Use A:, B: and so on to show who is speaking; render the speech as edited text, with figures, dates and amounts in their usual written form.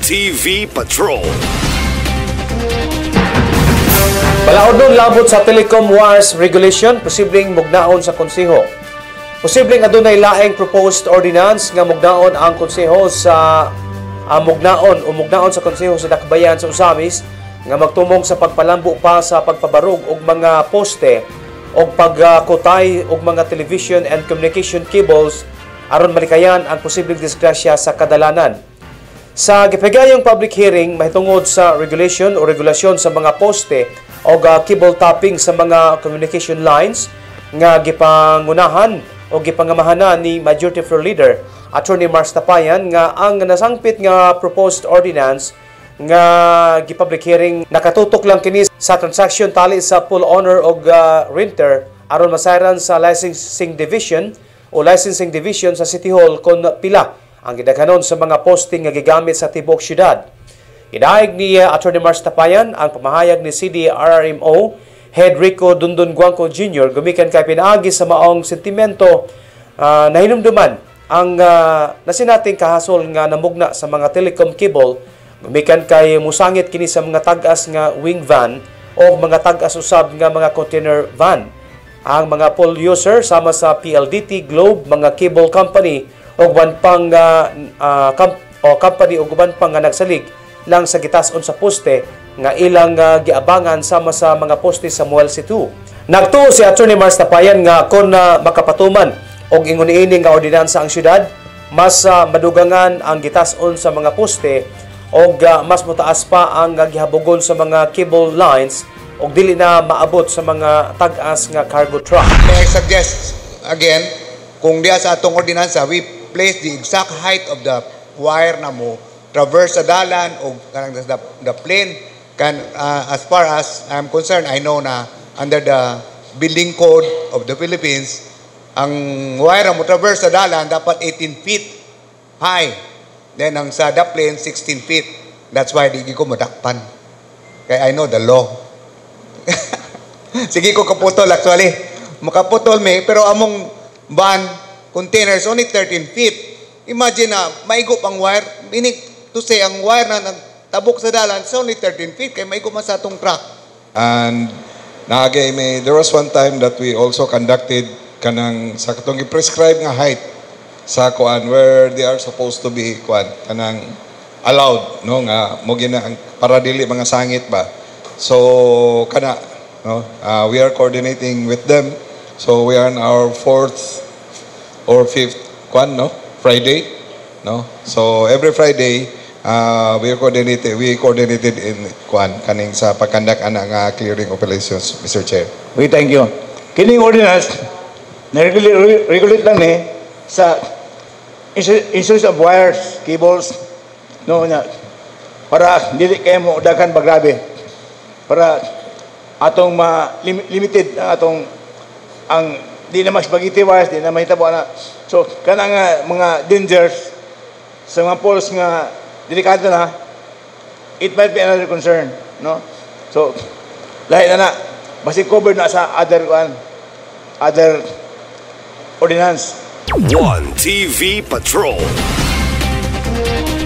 A: TV Patrol.
B: Balaod nun labot sa Telecom Wires Regulation, posibleng mugnaon sa konseho. Posibleng adunay laing proposed ordinance nga mugnaon ang konseho sa mugnaon sa konseho sa Dakbayan sa Usamis nga magtumong sa pagpalambo pa sa pagpabarog og mga poste og pagkutay og mga television and communication cables aron malikayan ang posibleng disgrasya sa kadalanan. Sa gipahigayong public hearing mahitungod sa regulation o regulasyon sa mga poste o cable topping sa mga communication lines nga gipangunahan o gipangamahanan ni Majority Floor Leader Attorney Mars Tapayan nga ang nasangpit nga proposed ordinance nga gi-public hearing nakatutok lang kini sa transaction tali sa full owner o renter aron masayran sa licensing division sa City Hall kon pila ang gidaghanon sa mga posting nga gigamit sa tibok syudad. Gidaig ni Attorney Mars Tapayan ang pamahayag ni CDRRMO Head Rico Dundon Guangco Jr. gumikan kay pinaagi sa maong sentimento na hinumduman ang nasinating kahasol nga namugna sa mga telecom cable gumikan kay musangit kini sa mga tag-as nga wing van o mga tag-as usab nga mga container van. Ang mga pole user sama sa PLDT, Globe, mga cable company o guban pang company o guban pang nga nagsalig lang sa gitason sa poste nga ilang giabangan sama sa mga poste sa Muel Situ. Nagtuo si Attorney Mars Tapayan nga kon makapatuman og ingon ini nga ordinansa ang syudad, mas madugangan ang gitason sa mga poste og mas mutaas pa ang gihabugon sa mga cable lines og dili na maabot sa mga tag-as nga cargo truck.
C: May I suggest again kung diya sa atong ordinansa we place the exact height of the wire na mo traverse sa dalan o the plane can as far as I'm concerned, I know na under the building code of the Philippines ang wire na mo traverse sa dalan dapat 18 feet high, then ang sa the plane 16 feet. That's why di ko madakpan kaya I know the law. Sige ko kaputol actually makaputol may pero among van containers only 13 feet. Imagine na maigop ang wire. Meaning to say ang wire na nagtabok sa dalan is only 13 feet kaya maigop man sa atong truck.
D: And there was one time that we also conducted kanang sa katong prescribed nga height sa kuan where they are supposed to be kuan kanang allowed no nga mo gina para dili mga sangit ba. So kana no we are coordinating with them. So we are on our 4th or 5th Friday, no? So every Friday we coordinated in kaning sa pagkandak ana nga clearing operations, Mr. Chair.
E: We thank you. Kining ordinance na regulate lang ni sa issues of wires, cables, no na para dili kay mo daghan bagrabe para atong limited atong ang di na mas bagiti wires, di na mahitabo na. So, kanang mga dangers sa mga poles nga delikado na, it might be another concern, no? So, lahat na basi covered na sa other ordinance.
A: One TV Patrol.